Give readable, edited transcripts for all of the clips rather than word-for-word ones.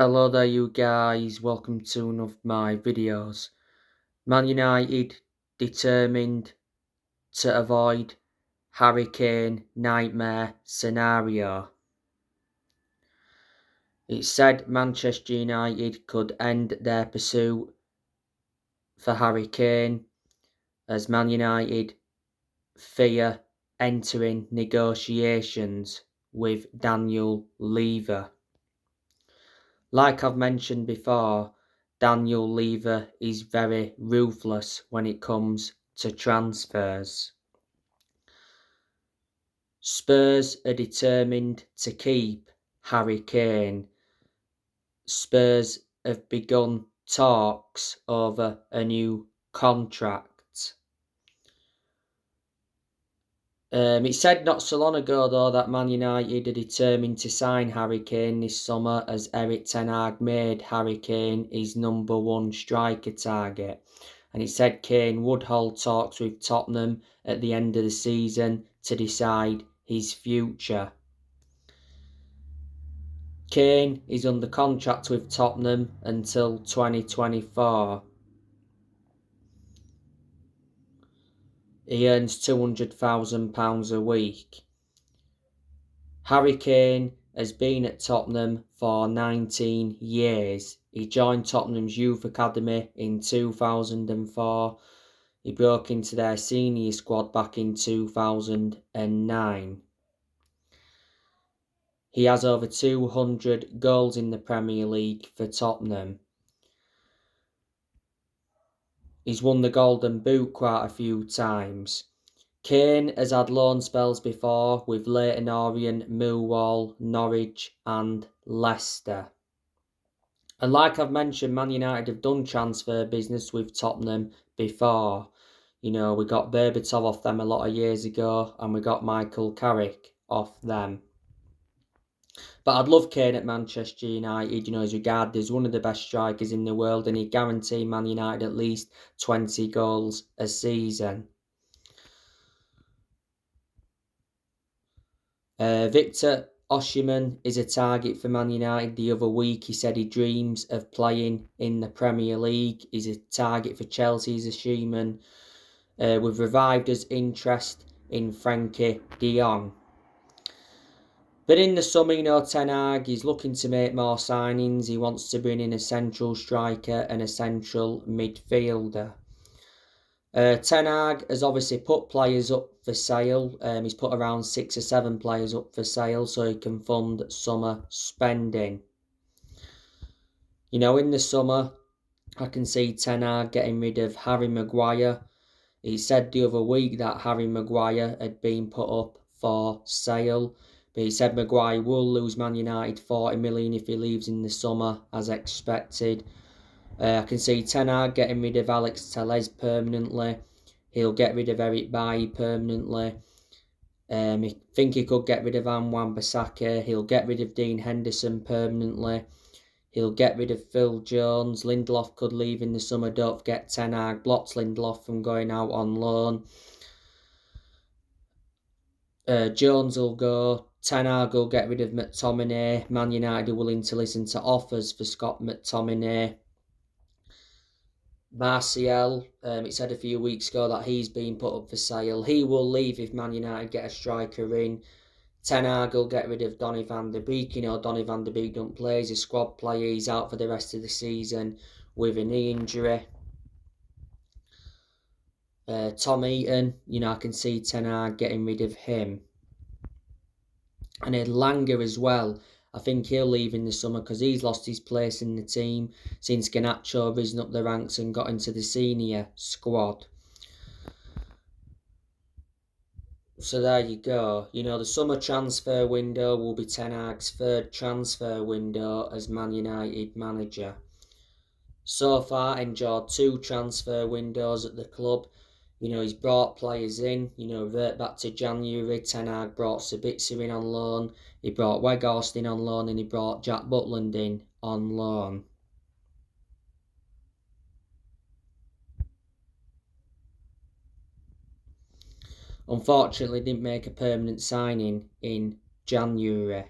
Hello there you guys, welcome to one of my videos. Man United determined to avoid Harry Kane nightmare scenario. It's said Manchester United could end their pursuit for Harry Kane as Man United fear entering negotiations with Daniel Levy. Like I've mentioned before, Daniel Levy is very ruthless when it comes to transfers. Spurs are determined to keep Harry Kane. Spurs have begun talks over a new contract. It said not so long ago though that Man United are determined to sign Harry Kane this summer as Erik ten Hag made Harry Kane his number one striker target. And it said Kane would hold talks with Tottenham at the end of the season to decide his future. Kane is under contract with Tottenham until 2024. He earns £200,000 a week. Harry Kane has been at Tottenham for 19 years. He joined Tottenham's youth academy in 2004. He broke into their senior squad back in 2009. He has over 200 goals in the Premier League for Tottenham. He's won the Golden Boot quite a few times. Kane has had loan spells before with Leyton Orient, Millwall, Norwich and Leicester. And like I've mentioned, Man United have done transfer business with Tottenham before. You know, we got Berbatov off them a lot of years ago and we got Michael Carrick off them. But I'd love Kane at Manchester United. You know, he's regarded as one of the best strikers in the world and he'd guarantee Man United at least 20 goals a season. Victor Osimhen is a target for Man United. The other week he said he dreams of playing in the Premier League. He's a target for Chelsea's Osimhen. We've revived his interest in Frenkie de Jong. But in the summer, you know, Ten Hag, he's looking to make more signings. He wants to bring in a central striker and a central midfielder. Ten Hag has obviously put players up for sale. He's put around 6 or 7 players up for sale so he can fund summer spending. You know, in the summer, I can see Ten Hag getting rid of Harry Maguire. He said the other week that Harry Maguire had been put up for sale. But he said Maguire will lose Man United 40 million if he leaves in the summer as expected. I can see Ten Hag getting rid of Alex Telles permanently. He'll get rid of Eric Bailly permanently. I think he could get rid of Wan-Bissaka. He'll get rid of Dean Henderson permanently. He'll get rid of Phil Jones. Lindelof could leave in the summer. Don't forget Ten Hag blocked Lindelof from going out on loan. Jones will go. Ten Hag will get rid of McTominay. Man United are willing to listen to offers for Scott McTominay. Martial, it said a few weeks ago that he's been put up for sale. He will leave if Man United get a striker in. Ten Hag will get rid of Donny van de Beek. You know, Donny van de Beek don't play. He's a squad player. He's out for the rest of the season with a knee injury. Tom Eaton, you know, I can see Ten Hag getting rid of him. And Ed Langer as well. I think he'll leave in the summer because he's lost his place in the team since Garnacho risen up the ranks and got into the senior squad. So there you go. You know, the summer transfer window will be Ten Hag's third transfer window as Man United manager. So far, enjoyed 2 transfer windows at the club. You know, he's brought players in. You know, revert back to January, Ten Hag brought Sabitzer in on loan. He brought Weghorst in on loan and he brought Jack Butland in on loan. Unfortunately, didn't make a permanent signing in January.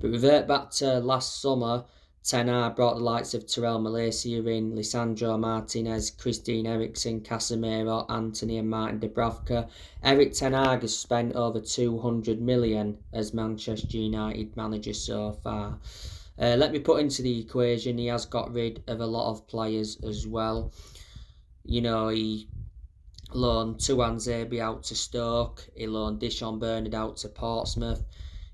But revert back to last summer, Ten Hag brought the likes of Terrell Malaysia in, Lisandro Martinez, Christine Eriksen, Casemiro, Anthony and Martin Dubravka. Erik Ten Hag has spent over 200 million as Manchester United manager so far. Let me put into the equation, he has got rid of a lot of players as well. You know, he loaned Tuan Zabi out to Stoke, he loaned Dishon Bernard out to Portsmouth,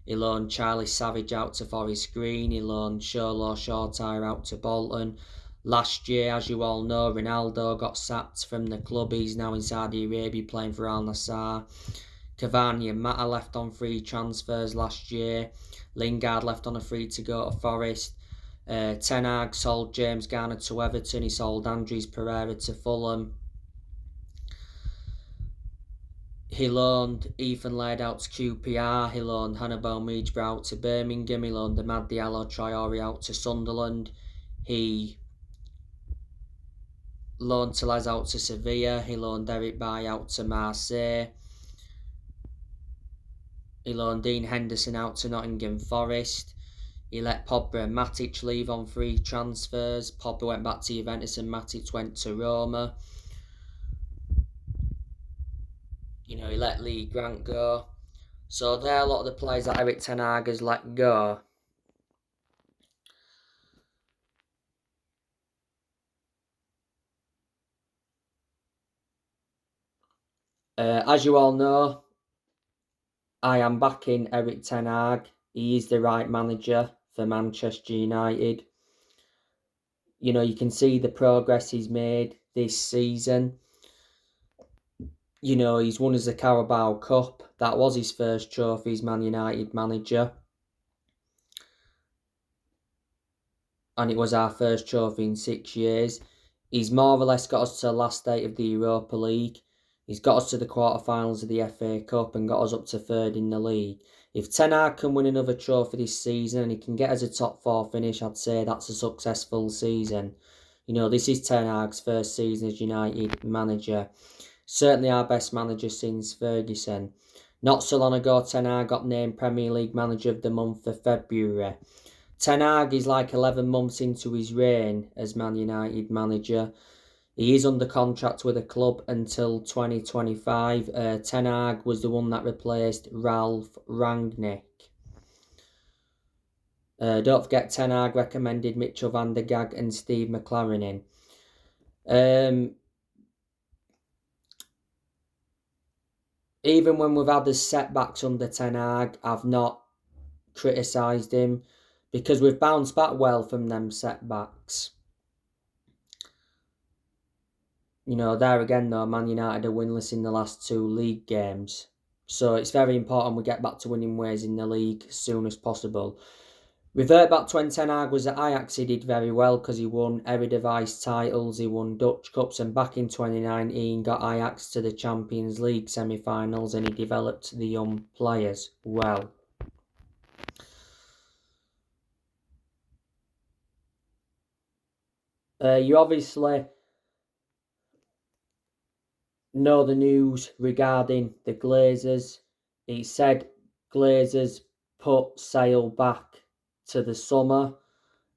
he loaned Charlie Savage out to Forest Green, he loaned Sholo Shortire out to Bolton. Last year, as you all know, Ronaldo got sacked from the club, he's now in Saudi Arabia playing for Al Nassr. Cavani and Mata left on free transfers last year. Lingard left on a free to go to Forest. Ten Hag sold James Garner to Everton. He sold Andres Pereira to Fulham. He loaned Ethan Laird out to QPR. He loaned Hannibal Mejbra out to Birmingham. He loaned Amad Diallo Traore out to Sunderland. He loaned Tellez out to Sevilla. He loaned Eric Bailly out to Marseille. He loaned Dean Henderson out to Nottingham Forest. He let Pogba and Matic leave on free transfers. Pogba went back to Juventus and Matic went to Roma. You know, he let Lee Grant go. So they're a lot of the players that Erik Ten Hag has let go. As you all know, I am backing Erik Ten Hag. He is the right manager for Manchester United. You know, you can see the progress he's made this season. You know, he's won us the Carabao Cup. That was his first trophy as Man United manager. And it was our first trophy in 6 years. He's more or less got us to the last state of the Europa League. He's got us to the quarterfinals of the FA Cup and got us up to third in the league. If Ten Hag can win another trophy this season and he can get us a top 4 finish, I'd say that's a successful season. You know, this is Ten Hag's first season as United manager. Certainly our best manager since Ferguson. Not so long ago, Ten Hag got named Premier League Manager of the Month for February. Ten Hag is like 11 months into his reign as Man United manager. He is under contract with the club until 2025. Ten Hag was the one that replaced Ralph Rangnick. Don't forget, Ten Hag recommended Mitchell van der Gag and Steve McLaren in. Even when we've had the setbacks under Ten Hag, I've not criticised him because we've bounced back well from them setbacks. You know, there again though, Man United are winless in the last 2 league games. So it's very important we get back to winning ways in the league as soon as possible. Revert back to when Ten Hag was at Ajax, he did very well because he won Eredivisie titles, he won Dutch Cups, and back in 2019 got Ajax to the Champions League semi-finals and he developed the young players well. You obviously know the news regarding the Glazers. He said Glazers put Sale back to the summer.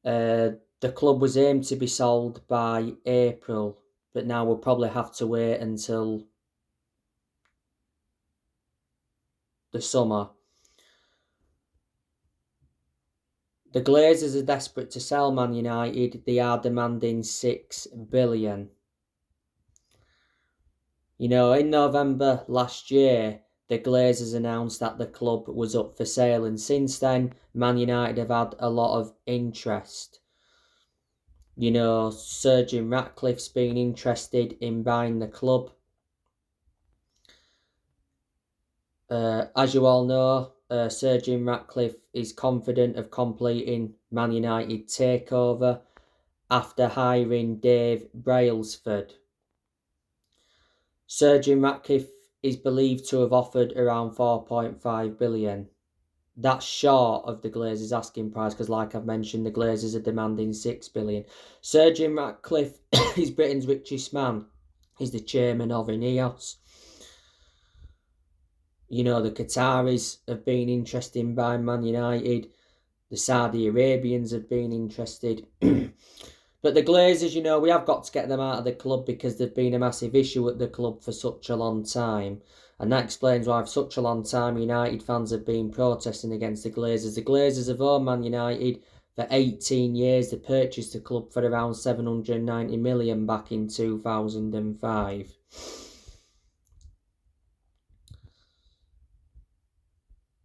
The club was aimed to be sold by April, but now we'll probably have to wait until the summer. The Glazers are desperate to sell Man United. They are demanding $6 billion. You know, in November last year, the Glazers announced that the club was up for sale, and since then, Man United have had a lot of interest. You know, Sir Jim Ratcliffe's been interested in buying the club. As you all know, Sir Jim Ratcliffe is confident of completing Man United takeover after hiring Dave Brailsford. Sir Jim Ratcliffe is believed to have offered around 4.5 billion. That's short of the Glazers' asking price because, like I've mentioned, the Glazers are demanding 6 billion. Sir Jim Ratcliffe is Britain's richest man. He's the chairman of Ineos. You know, the Qataris have been interested in buying Man United. The Saudi Arabians have been interested. But the Glazers, you know, we have got to get them out of the club because they've been a massive issue at the club for such a long time. And that explains why for such a long time United fans have been protesting against the Glazers. The Glazers have owned Man United for 18 years. They purchased the club for around 790 million back in 2005.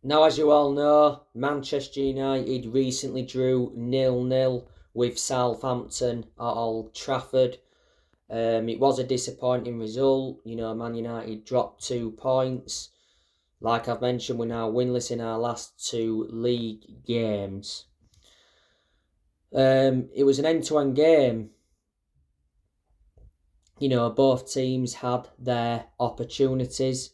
Now, as you all know, Manchester United recently drew 0-0 with Southampton at Old Trafford. It was a disappointing result. You know, Man United dropped 2 points. Like I've mentioned, we're now winless in our last 2 league games. It was an end-to-end game. You know, both teams had their opportunities.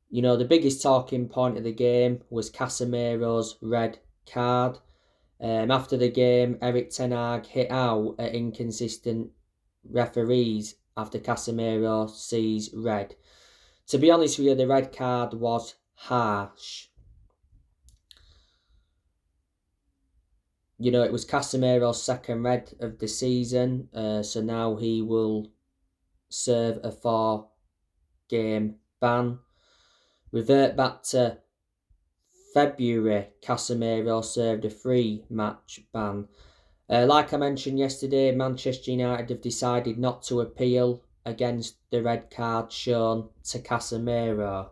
You know, the biggest talking point of the game was Casemiro's red card. After the game, Eric Ten Hag hit out at inconsistent referees after Casemiro sees red. To be honest with you, the red card was harsh. You know, it was Casemiro's second red of the season, so now he will serve a 4-game ban. Revert back to February, Casemiro served a 3-match ban. Like I mentioned yesterday, Manchester United have decided not to appeal against the red card shown to Casemiro.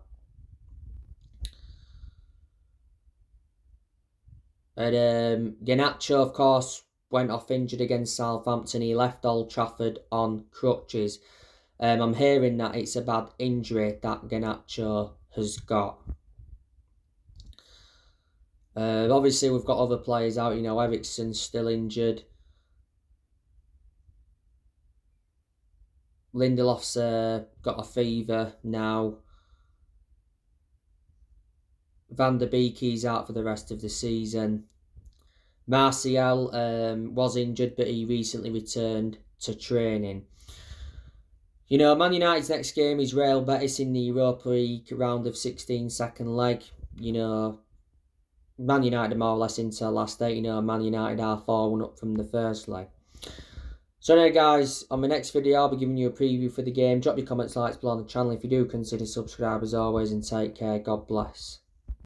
And Garnacho, of course, went off injured against Southampton. He left Old Trafford on crutches. I'm hearing that it's a bad injury that Garnacho has got. Obviously, we've got other players out. You know, Eriksen's still injured. Lindelof's got a fever now. Van der Beek's out for the rest of the season. Martial was injured, but he recently returned to training. You know, Man United's next game is Real Betis in the Europa League round of 16, second leg. You know, Man United are more or less into last 8. You know, Man United are 4-1 up from the first leg. So anyway, guys, on my next video, I'll be giving you a preview for the game. Drop your comments, likes below on the channel if you do. Consider subscribe as always, and take care. God bless.